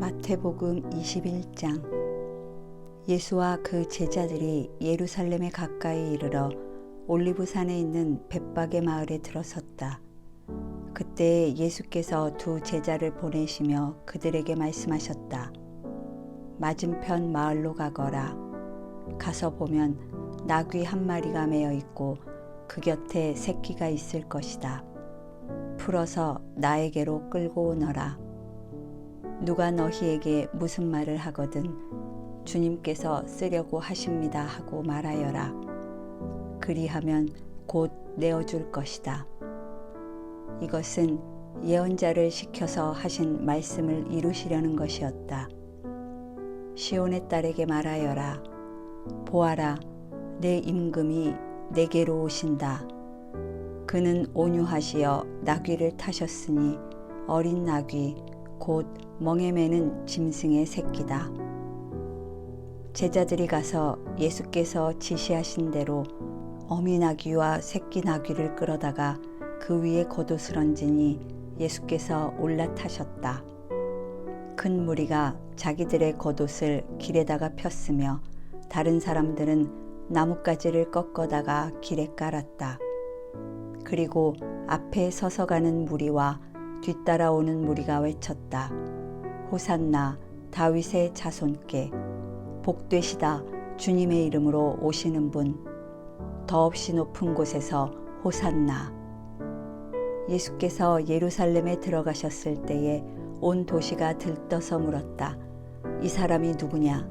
마태복음 21장. 예수와 그 제자들이 예루살렘에 가까이 이르러 올리브산에 있는 벳박의 마을에 들어섰다. 그때 예수께서 두 제자를 보내시며 그들에게 말씀하셨다. 맞은편 마을로 가거라. 가서 보면 나귀 한 마리가 매어 있고 그 곁에 새끼가 있을 것이다. 풀어서 나에게로 끌고 오너라. 누가 너희에게 무슨 말을 하거든 주님께서 쓰려고 하십니다 하고 말하여라. 그리하면 곧 내어줄 것이다. 이것은 예언자를 시켜서 하신 말씀을 이루시려는 것이었다. 시온의 딸에게 말하여라. 보아라, 내 임금이 내게로 오신다. 그는 온유하시어 나귀를 타셨으니 어린 나귀 곧 멍에 매는 짐승의 새끼다. 제자들이 가서 예수께서 지시하신 대로 어미 나귀와 새끼 나귀를 끌어다가 그 위에 겉옷을 얹으니 예수께서 올라타셨다. 큰 무리가 자기들의 겉옷을 길에다가 폈으며 다른 사람들은 나뭇가지를 꺾어다가 길에 깔았다. 그리고 앞에 서서 가는 무리와 뒤따라오는 무리가 외쳤다. 호산나 다윗의 자손께 복되시다 주님의 이름으로 오시는 분 더없이 높은 곳에서 호산나. 예수께서 예루살렘에 들어가셨을 때에 온 도시가 들떠서 물었다. 이 사람이 누구냐?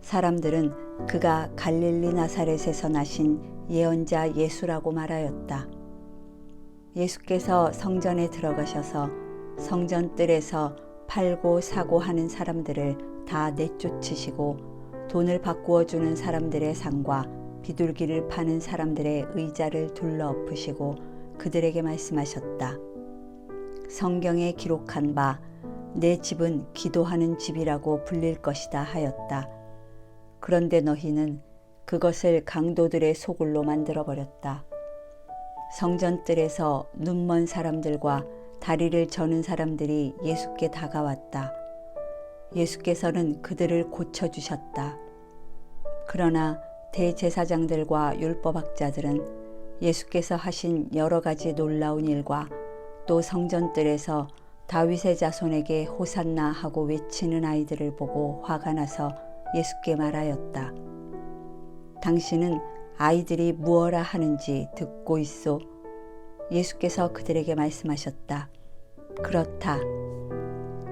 사람들은 그가 갈릴리 나사렛에서 나신 예언자 예수라고 말하였다. 예수께서 성전에 들어가셔서 성전 뜰에서 팔고 사고 하는 사람들을 다 내쫓으시고 돈을 바꾸어 주는 사람들의 상과 비둘기를 파는 사람들의 의자를 둘러엎으시고 그들에게 말씀하셨다. 성경에 기록한 바 내 집은 기도하는 집이라고 불릴 것이다 하였다. 그런데 너희는 그것을 강도들의 소굴로 만들어버렸다. 성전 뜰에서 눈먼 사람들과 다리를 저는 사람들이 예수께 다가왔다. 예수께서는 그들을 고쳐주셨다. 그러나 대제사장들과 율법학자들은 예수께서 하신 여러 가지 놀라운 일과 또 성전 뜰에서 다윗의 자손에게 호산나 하고 외치는 아이들을 보고 화가 나서 예수께 말하였다. 당신은 아이들이 무엇라 하는지 듣고 있소. 예수께서 그들에게 말씀하셨다. 그렇다.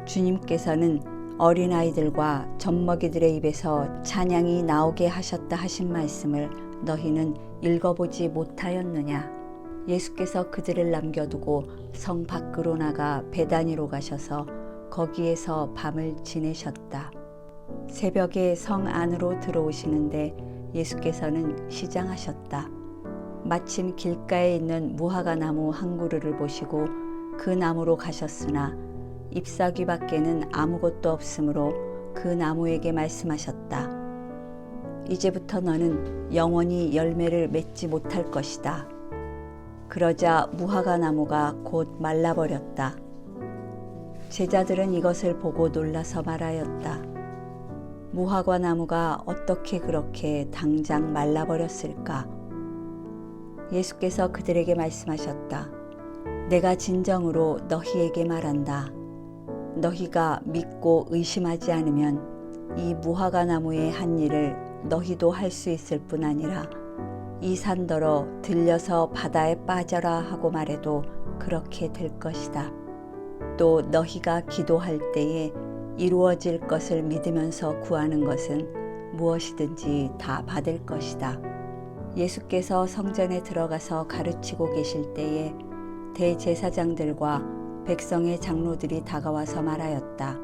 주님께서는 어린아이들과 젖먹이들의 입에서 찬양이 나오게 하셨다 하신 말씀을 너희는 읽어보지 못하였느냐? 예수께서 그들을 남겨두고 성 밖으로 나가 베다니로 가셔서 거기에서 밤을 지내셨다. 새벽에 성 안으로 들어오시는데 예수께서는 시장하셨다. 마침 길가에 있는 무화과 나무 한 그루를 보시고 그 나무로 가셨으나 잎사귀 밖에는 아무것도 없으므로 그 나무에게 말씀하셨다. 이제부터 너는 영원히 열매를 맺지 못할 것이다. 그러자 무화과 나무가 곧 말라버렸다. 제자들은 이것을 보고 놀라서 말하였다. 무화과 나무가 어떻게 그렇게 당장 말라버렸을까? 예수께서 그들에게 말씀하셨다. 내가 진정으로 너희에게 말한다. 너희가 믿고 의심하지 않으면 이 무화과 나무의 한 일을 너희도 할 수 있을 뿐 아니라 이 산더러 들려서 바다에 빠져라 하고 말해도 그렇게 될 것이다. 또 너희가 기도할 때에 이루어질 것을 믿으면서 구하는 것은 무엇이든지 다 받을 것이다. 예수께서 성전에 들어가서 가르치고 계실 때에 대제사장들과 백성의 장로들이 다가와서 말하였다.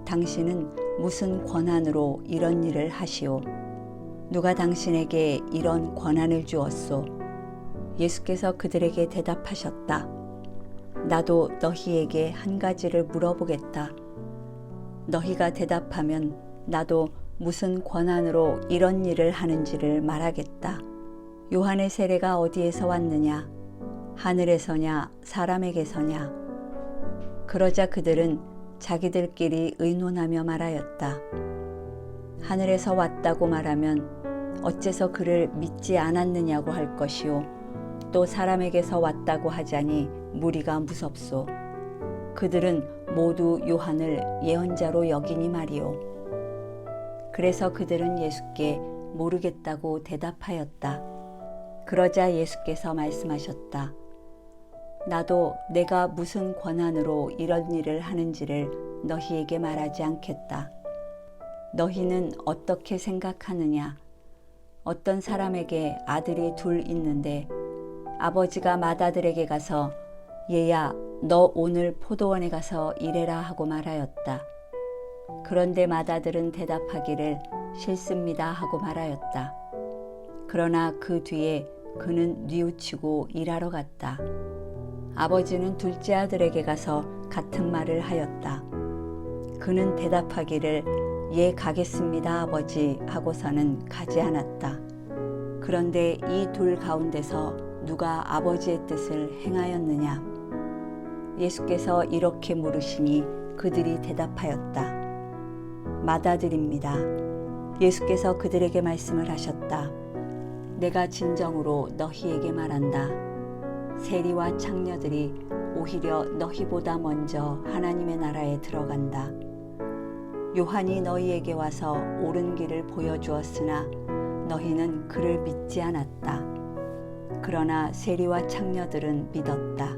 당신은 무슨 권한으로 이런 일을 하시오? 누가 당신에게 이런 권한을 주었소? 예수께서 그들에게 대답하셨다. 나도 너희에게 한 가지를 물어보겠다. 너희가 대답하면 나도 무슨 권한으로 이런 일을 하는지를 말하겠다. 요한의 세례가 어디에서 왔느냐? 하늘에서냐 사람에게서냐? 그러자 그들은 자기들끼리 의논하며 말하였다. 하늘에서 왔다고 말하면 어째서 그를 믿지 않았느냐고 할 것이요, 또 사람에게서 왔다고 하자니 무리가 무섭소. 그들은 모두 요한을 예언자로 여기니 말이오. 그래서 그들은 예수께 모르겠다고 대답하였다. 그러자 예수께서 말씀하셨다. 나도 내가 무슨 권한으로 이런 일을 하는지를 너희에게 말하지 않겠다. 너희는 어떻게 생각하느냐? 어떤 사람에게 아들이 둘 있는데 아버지가 맏아들에게 가서 얘야, 너 오늘 포도원에 가서 일해라 하고 말하였다. 그런데 맏아들은 대답하기를 싫습니다 하고 말하였다. 그러나 그 뒤에 그는 뉘우치고 일하러 갔다. 아버지는 둘째 아들에게 가서 같은 말을 하였다. 그는 대답하기를 예 가겠습니다 아버지 하고서는 가지 않았다. 그런데 이 둘 가운데서 누가 아버지의 뜻을 행하였느냐? 예수께서 이렇게 물으시니 그들이 대답하였다. 맏아들입니다. 예수께서 그들에게 말씀을 하셨다. 내가 진정으로 너희에게 말한다. 세리와 창녀들이 오히려 너희보다 먼저 하나님의 나라에 들어간다. 요한이 너희에게 와서 옳은 길을 보여주었으나 너희는 그를 믿지 않았다. 그러나 세리와 창녀들은 믿었다.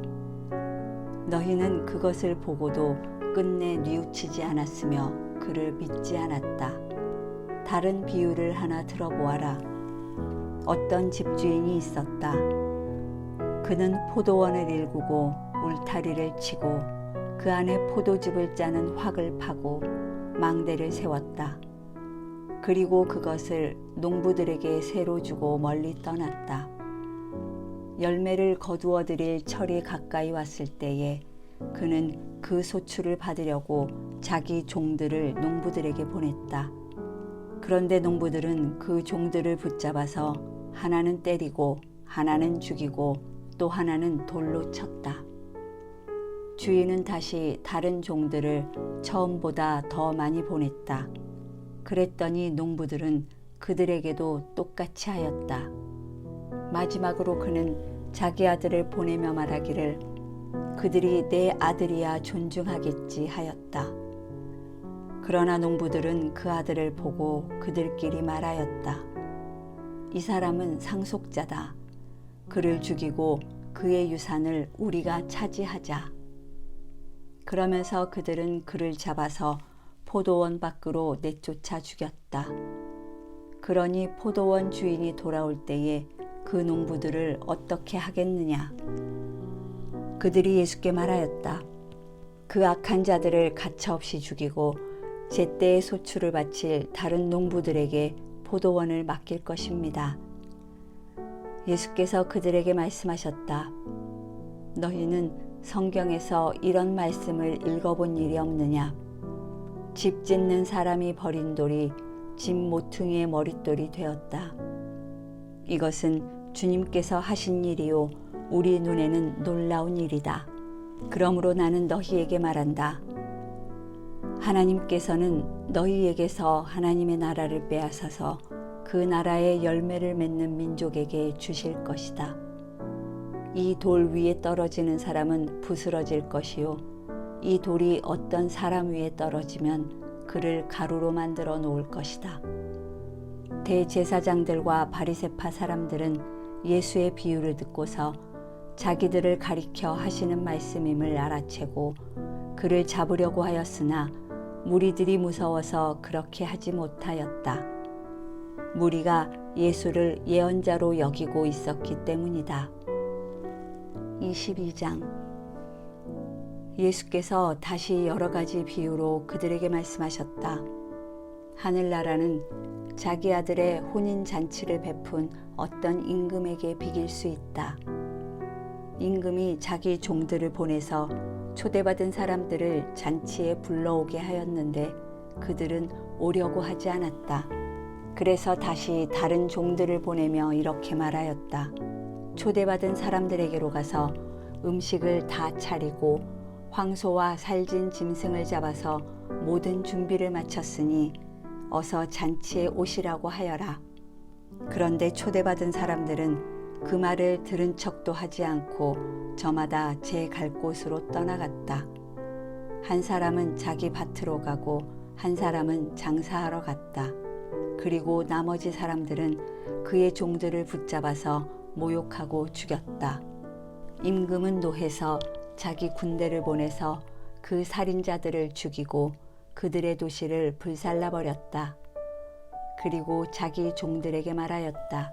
너희는 그것을 보고도 끝내 뉘우치지 않았으며 그를 믿지 않았다. 다른 비유를 하나 들어보아라. 어떤 집주인이 있었다. 그는 포도원을 일구고 울타리를 치고 그 안에 포도즙을 짜는 확을 파고 망대를 세웠다. 그리고 그것을 농부들에게 새로 주고 멀리 떠났다. 열매를 거두어 들일 철이 가까이 왔을 때에 그는 그 소출을 받으려고 자기 종들을 농부들에게 보냈다. 그런데 농부들은 그 종들을 붙잡아서 하나는 때리고 하나는 죽이고 또 하나는 돌로 쳤다. 주인은 다시 다른 종들을 처음보다 더 많이 보냈다. 그랬더니 농부들은 그들에게도 똑같이 하였다. 마지막으로 그는 자기 아들을 보내며 말하기를 그들이 내 아들이야 존중하겠지 하였다. 그러나 농부들은 그 아들을 보고 그들끼리 말하였다. 이 사람은 상속자다. 그를 죽이고 그의 유산을 우리가 차지하자. 그러면서 그들은 그를 잡아서 포도원 밖으로 내쫓아 죽였다. 그러니 포도원 주인이 돌아올 때에 그 농부들을 어떻게 하겠느냐? 그들이 예수께 말하였다. 그 악한 자들을 가차없이 죽이고 제때의 소출을 바칠 다른 농부들에게 포도원을 맡길 것입니다. 예수께서 그들에게 말씀하셨다. 너희는 성경에서 이런 말씀을 읽어본 일이 없느냐? 집 짓는 사람이 버린 돌이 집 모퉁이의 머릿돌이 되었다. 이것은 주님께서 하신 일이요 우리 눈에는 놀라운 일이다. 그러므로 나는 너희에게 말한다. 하나님께서는 너희에게서 하나님의 나라를 빼앗아서 그 나라의 열매를 맺는 민족에게 주실 것이다. 이 돌 위에 떨어지는 사람은 부스러질 것이요 이 돌이 어떤 사람 위에 떨어지면 그를 가루로 만들어 놓을 것이다. 대제사장들과 바리새파 사람들은 예수의 비유를 듣고서 자기들을 가리켜 하시는 말씀임을 알아채고 그를 잡으려고 하였으나 무리들이 무서워서 그렇게 하지 못하였다. 무리가 예수를 예언자로 여기고 있었기 때문이다. 22장. 예수께서 다시 여러 가지 비유로 그들에게 말씀하셨다. 하늘나라는 자기 아들의 혼인 잔치를 베푼 어떤 임금에게 비길 수 있다. 임금이 자기 종들을 보내서 초대받은 사람들을 잔치에 불러오게 하였는데 그들은 오려고 하지 않았다. 그래서 다시 다른 종들을 보내며 이렇게 말하였다. 초대받은 사람들에게로 가서 음식을 다 차리고 황소와 살진 짐승을 잡아서 모든 준비를 마쳤으니 어서 잔치에 오시라고 하여라. 그런데 초대받은 사람들은 그 말을 들은 척도 하지 않고 저마다 제 갈 곳으로 떠나갔다. 한 사람은 자기 밭으로 가고 한 사람은 장사하러 갔다. 그리고 나머지 사람들은 그의 종들을 붙잡아서 모욕하고 죽였다. 임금은 노해서 자기 군대를 보내서 그 살인자들을 죽이고 그들의 도시를 불살라버렸다. 그리고 자기 종들에게 말하였다.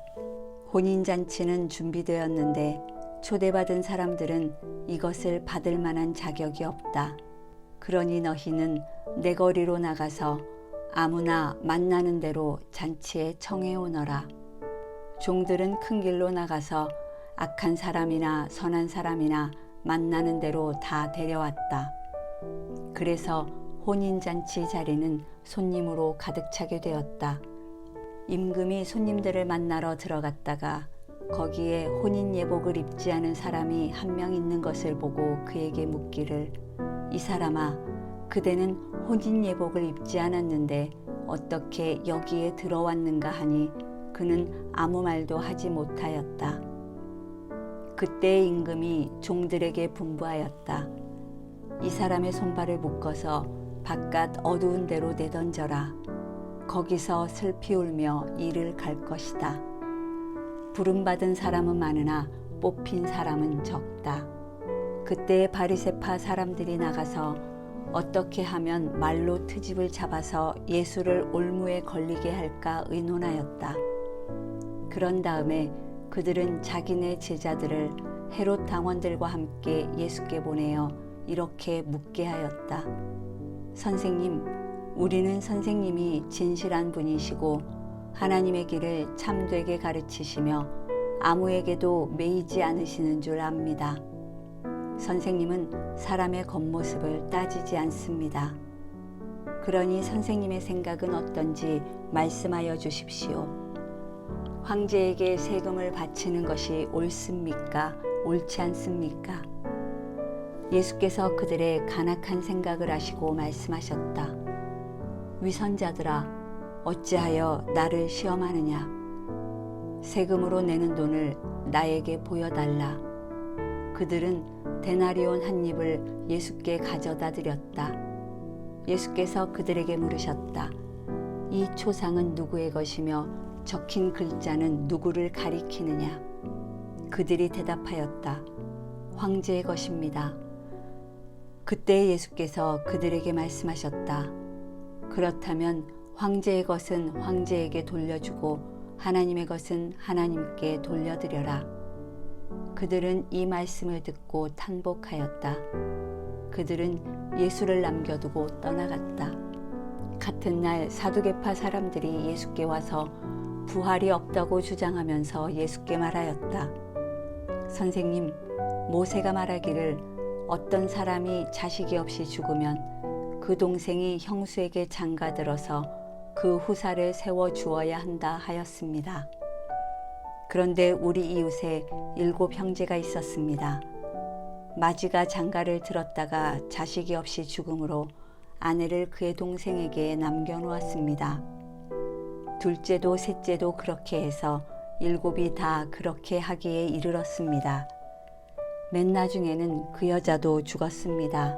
혼인잔치는 준비되었는데 초대받은 사람들은 이것을 받을 만한 자격이 없다. 그러니 너희는 내 거리로 나가서 아무나 만나는 대로 잔치에 청해 오너라. 종들은 큰 길로 나가서 악한 사람이나 선한 사람이나 만나는 대로 다 데려왔다. 그래서 혼인잔치 자리는 손님으로 가득 차게 되었다. 임금이 손님들을 만나러 들어갔다가 거기에 혼인 예복을 입지 않은 사람이 한 명 있는 것을 보고 그에게 묻기를, 이 사람아, 그대는 혼인 예복을 입지 않았는데 어떻게 여기에 들어왔는가 하니 그는 아무 말도 하지 못하였다. 그때 임금이 종들에게 분부하였다. 이 사람의 손발을 묶어서 바깥 어두운 데로 내던져라. 거기서 슬피 울며 이를 갈 것이다. 부름받은 사람은 많으나 뽑힌 사람은 적다. 그때 바리새파 사람들이 나가서 어떻게 하면 말로 트집을 잡아서 예수를 올무에 걸리게 할까 의논하였다. 그런 다음에 그들은 자기네 제자들을 헤롯 당원들과 함께 예수께 보내어 이렇게 묻게 하였다. 선생님, 우리는 선생님이 진실한 분이시고 하나님의 길을 참되게 가르치시며 아무에게도 매이지 않으시는 줄 압니다. 선생님은 사람의 겉모습을 따지지 않습니다. 그러니 선생님의 생각은 어떤지 말씀하여 주십시오. 황제에게 세금을 바치는 것이 옳습니까? 옳지 않습니까? 예수께서 그들의 간악한 생각을 아시고 말씀하셨다. 위선자들아, 어찌하여 나를 시험하느냐? 세금으로 내는 돈을 나에게 보여달라. 그들은 데나리온 한 입을 예수께 가져다 드렸다. 예수께서 그들에게 물으셨다. 이 초상은 누구의 것이며 적힌 글자는 누구를 가리키느냐? 그들이 대답하였다. 황제의 것입니다. 그때 예수께서 그들에게 말씀하셨다. 그렇다면 황제의 것은 황제에게 돌려주고 하나님의 것은 하나님께 돌려드려라. 그들은 이 말씀을 듣고 탄복하였다. 그들은 예수를 남겨두고 떠나갔다. 같은 날 사두개파 사람들이 예수께 와서 부활이 없다고 주장하면서 예수께 말하였다. 선생님, 모세가 말하기를 어떤 사람이 자식이 없이 죽으면 그 동생이 형수에게 장가들어서 그 후사를 세워 주어야 한다 하였습니다. 그런데 우리 이웃에 7 형제가 있었습니다. 마지가 장가를 들었다가 자식이 없이 죽음으로 아내를 그의 동생에게 남겨놓았습니다. 둘째도 셋째도 그렇게 해서 7이 다 그렇게 하기에 이르렀습니다. 맨 나중에는 그 여자도 죽었습니다.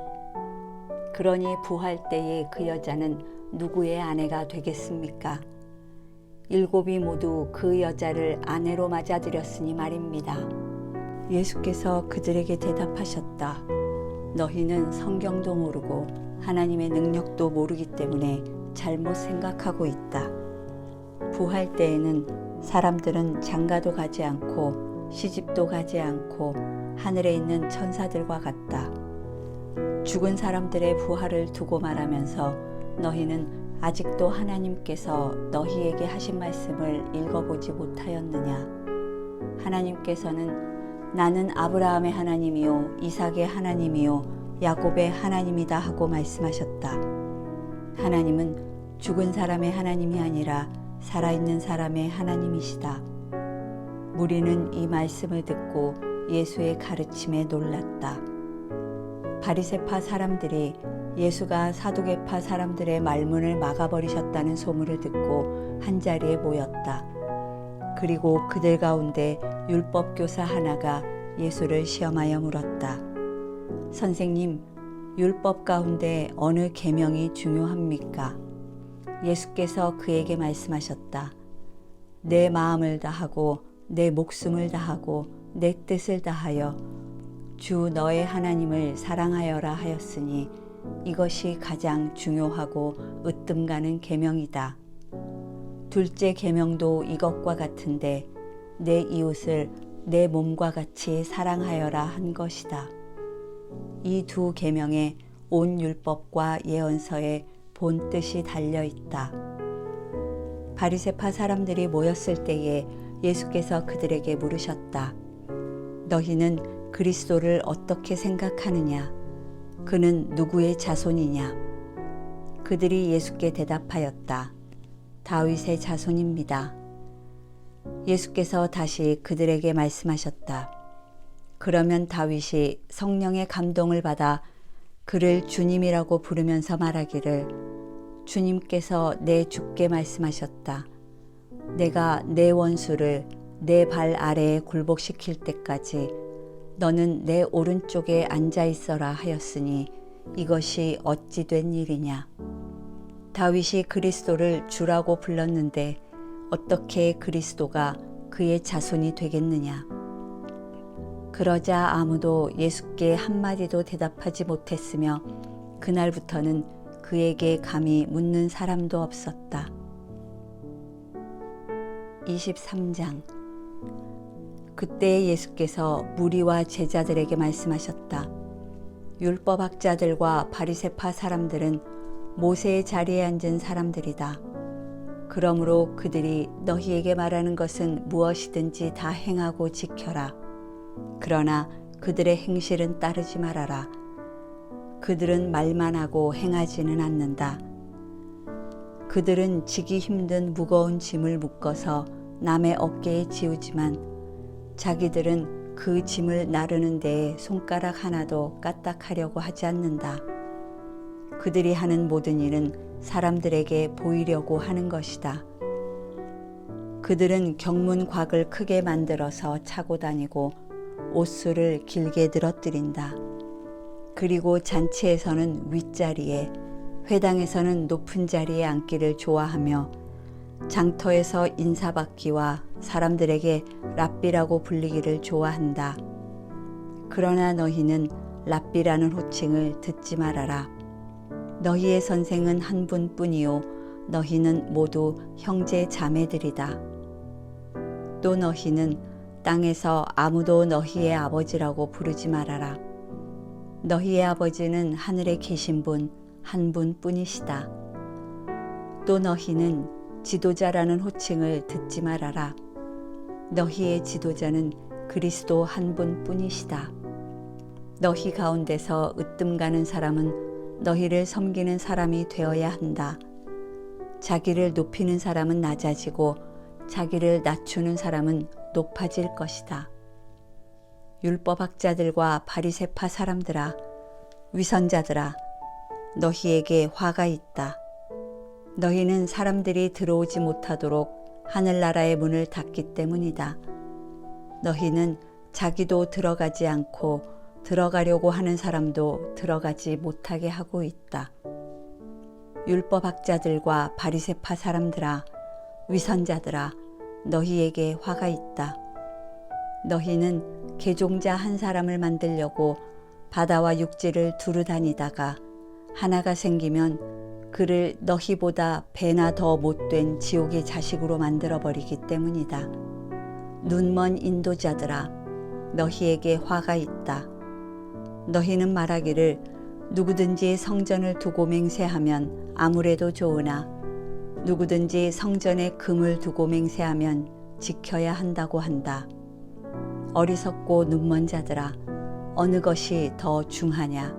그러니 부활 때에 그 여자는 누구의 아내가 되겠습니까? 7이 모두 그 여자를 아내로 맞아들였으니 말입니다. 예수께서 그들에게 대답하셨다. 너희는 성경도 모르고 하나님의 능력도 모르기 때문에 잘못 생각하고 있다. 부활 때에는 사람들은 장가도 가지 않고 시집도 가지 않고 하늘에 있는 천사들과 같다. 죽은 사람들의 부활을 두고 말하면서 너희는 아직도 하나님께서 너희에게 하신 말씀을 읽어보지 못하였느냐? 하나님께서는 나는 아브라함의 하나님이요 이삭의 하나님이요 야곱의 하나님이다 하고 말씀하셨다. 하나님은 죽은 사람의 하나님이 아니라 살아있는 사람의 하나님이시다. 무리는 이 말씀을 듣고 예수의 가르침에 놀랐다. 바리새파 사람들이 예수가 사두개파 사람들의 말문을 막아버리셨다는 소문을 듣고 한자리에 모였다. 그리고 그들 가운데 율법교사 하나가 예수를 시험하여 물었다. 선생님, 율법 가운데 어느 계명이 중요합니까? 예수께서 그에게 말씀하셨다. 내 마음을 다하고 내 목숨을 다하고 내 뜻을 다하여 주 너의 하나님을 사랑하여라 하였으니 이것이 가장 중요하고 으뜸 가는 계명이다. 둘째 계명도 이것과 같은데 내 이웃을 내 몸과 같이 사랑하여라 한 것이다. 이 두 계명에 온 율법과 예언서의 본 뜻이 달려 있다. 바리새파 사람들이 모였을 때에 예수께서 그들에게 물으셨다. 너희는 그리스도를 어떻게 생각하느냐? 그는 누구의 자손이냐? 그들이 예수께 대답하였다. 다윗의 자손입니다. 예수께서 다시 그들에게 말씀하셨다. 그러면 다윗이 성령의 감동을 받아 그를 주님이라고 부르면서 말하기를 주님께서 내 주께 말씀하셨다. 내가 내 원수를 내 발 아래에 굴복시킬 때까지 너는 내 오른쪽에 앉아 있어라 하였으니 이것이 어찌 된 일이냐. 다윗이 그리스도를 주라고 불렀는데 어떻게 그리스도가 그의 자손이 되겠느냐. 그러자 아무도 예수께 한마디도 대답하지 못했으며 그날부터는 그에게 감히 묻는 사람도 없었다. 23장. 그때 예수께서 무리와 제자들에게 말씀하셨다. 율법학자들과 바리새파 사람들은 모세의 자리에 앉은 사람들이다. 그러므로 그들이 너희에게 말하는 것은 무엇이든지 다 행하고 지켜라. 그러나 그들의 행실은 따르지 말아라. 그들은 말만 하고 행하지는 않는다. 그들은 지기 힘든 무거운 짐을 묶어서 남의 어깨에 지우지만 자기들은 그 짐을 나르는 데에 손가락 하나도 까딱하려고 하지 않는다. 그들이 하는 모든 일은 사람들에게 보이려고 하는 것이다. 그들은 경문곽을 크게 만들어서 차고 다니고 옷수를 길게 늘어뜨린다. 그리고 잔치에서는 윗자리에, 회당에서는 높은 자리에 앉기를 좋아하며 장터에서 인사받기와 사람들에게 랍비라고 불리기를 좋아한다. 그러나 너희는 랍비라는 호칭을 듣지 말아라. 너희의 선생은 한 분뿐이요 너희는 모두 형제 자매들이다. 또 너희는 땅에서 아무도 너희의 아버지라고 부르지 말아라. 너희의 아버지는 하늘에 계신 분 한 분뿐이시다. 또 너희는 지도자라는 호칭을 듣지 말아라. 너희의 지도자는 그리스도 한 분뿐이시다. 너희 가운데서 으뜸 가는 사람은 너희를 섬기는 사람이 되어야 한다. 자기를 높이는 사람은 낮아지고 자기를 낮추는 사람은 높아질 것이다. 율법학자들과 바리새파 사람들아, 위선자들아, 너희에게 화가 있다. 너희는 사람들이 들어오지 못하도록 하늘나라의 문을 닫기 때문이다. 너희는 자기도 들어가지 않고 들어가려고 하는 사람도 들어가지 못하게 하고 있다. 율법학자들과 바리새파 사람들아, 위선자들아, 너희에게 화가 있다. 너희는 개종자 한 사람을 만들려고 바다와 육지를 두루 다니다가 하나가 생기면 그를 너희보다 배나 더 못된 지옥의 자식으로 만들어버리기 때문이다. 눈먼 인도자들아, 너희에게 화가 있다. 너희는 말하기를 누구든지 성전을 두고 맹세하면 아무래도 좋으나 누구든지 성전에 금을 두고 맹세하면 지켜야 한다고 한다. 어리석고 눈먼 자들아, 어느 것이 더 중하냐?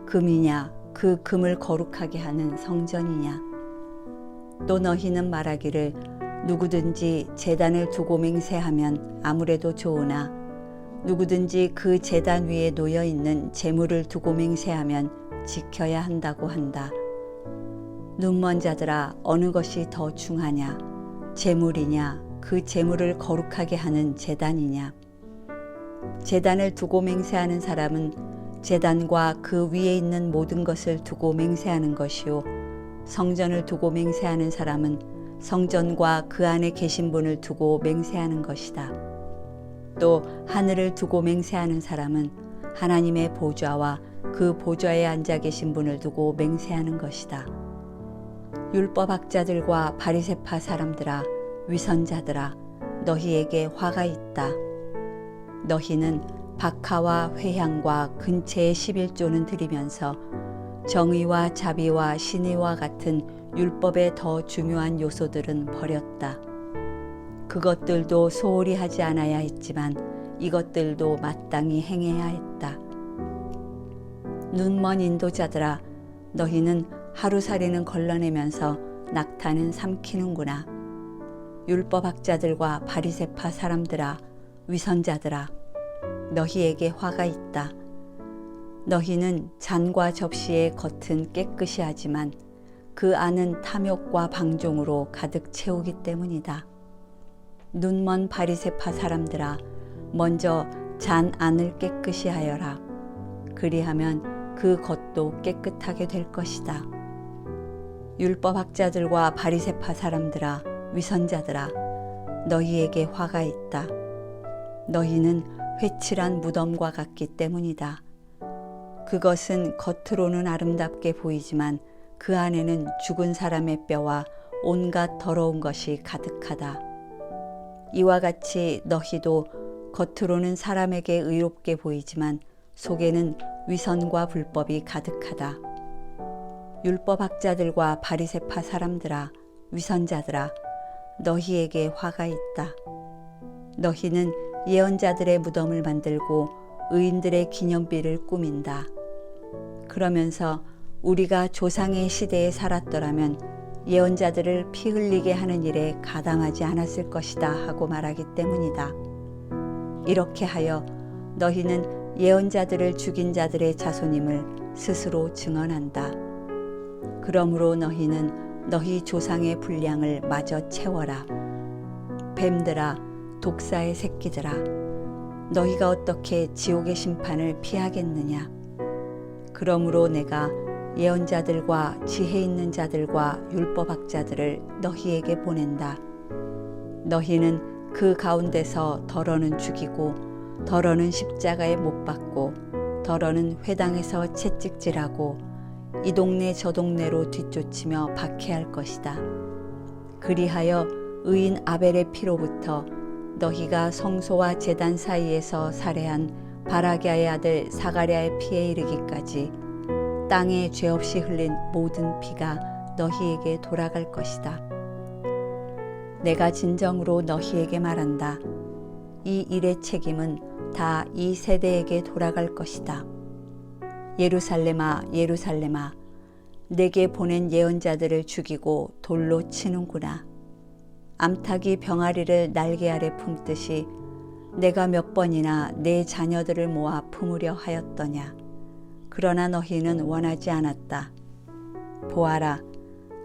금이냐? 그 금을 거룩하게 하는 성전이냐? 또 너희는 말하기를 누구든지 제단을 두고 맹세하면 아무래도 좋으나 누구든지 그 제단 위에 놓여 있는 제물을 두고 맹세하면 지켜야 한다고 한다. 눈먼 자들아, 어느 것이 더 중하냐? 제물이냐? 그 제물을 거룩하게 하는 제단이냐? 제단을 두고 맹세하는 사람은 제단과 그 위에 있는 모든 것을 두고 맹세하는 것이요, 성전을 두고 맹세하는 사람은 성전과 그 안에 계신 분을 두고 맹세하는 것이다. 또 하늘을 두고 맹세하는 사람은 하나님의 보좌와 그 보좌에 앉아 계신 분을 두고 맹세하는 것이다. 율법학자들과 바리새파 사람들아, 위선자들아, 너희에게 화가 있다. 너희는 박하와 회향과 근체의 11조는 드리면서 정의와 자비와 신의와 같은 율법의 더 중요한 요소들은 버렸다. 그것들도 소홀히 하지 않아야 했지만 이것들도 마땅히 행해야 했다. 눈먼 인도자들아, 너희는 하루살이는 걸러내면서 낙타는 삼키는구나. 율법학자들과 바리새파 사람들아, 위선자들아, 너희에게 화가 있다. 너희는 잔과 접시의 겉은 깨끗이 하지만 그 안은 탐욕과 방종으로 가득 채우기 때문이다. 눈먼 바리새파 사람들아, 먼저 잔 안을 깨끗이 하여라. 그리하면 그 겉도 깨끗하게 될 것이다. 율법학자들과 바리새파 사람들아, 위선자들아, 너희에게 화가 있다. 너희는 회칠한 무덤과 같기 때문이다. 그것은 겉으로는 아름답게 보이지만 그 안에는 죽은 사람의 뼈와 온갖 더러운 것이 가득하다. 이와 같이 너희도 겉으로는 사람에게 의롭게 보이지만 속에는 위선과 불법이 가득하다. 율법학자들과 바리새파 사람들아, 위선자들아, 너희에게 화가 있다. 너희는 예언자들의 무덤을 만들고 의인들의 기념비를 꾸민다. 그러면서 우리가 조상의 시대에 살았더라면 예언자들을 피 흘리게 하는 일에 가담하지 않았을 것이다 하고 말하기 때문이다. 이렇게 하여 너희는 예언자들을 죽인 자들의 자손임을 스스로 증언한다. 그러므로 너희는 너희 조상의 분량을 마저 채워라. 뱀들아, 독사의 새끼들아, 너희가 어떻게 지옥의 심판을 피하겠느냐? 그러므로 내가 예언자들과 지혜 있는 자들과 율법학자들을 너희에게 보낸다. 너희는 그 가운데서 더러는 죽이고 더러는 십자가에 못 박고 더러는 회당에서 채찍질하고 이 동네 저 동네로 뒤쫓으며 박해할 것이다. 그리하여 의인 아벨의 피로부터 너희가 성소와 제단 사이에서 살해한 바라기아의 아들 사가랴의 피에 이르기까지 땅에 죄 없이 흘린 모든 피가 너희에게 돌아갈 것이다. 내가 진정으로 너희에게 말한다. 이 일의 책임은 다 이 세대에게 돌아갈 것이다. 예루살렘아, 예루살렘아, 내게 보낸 예언자들을 죽이고 돌로 치는구나. 암탉이 병아리를 날개 아래 품듯이 내가 몇 번이나 내 자녀들을 모아 품으려 하였더냐. 그러나 너희는 원하지 않았다. 보아라,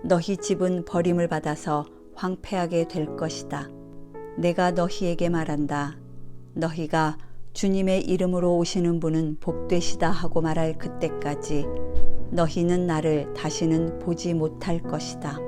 너희 집은 버림을 받아서 황폐하게 될 것이다. 내가 너희에게 말한다. 너희가 주님의 이름으로 오시는 분은 복되시다 하고 말할 그때까지 너희는 나를 다시는 보지 못할 것이다.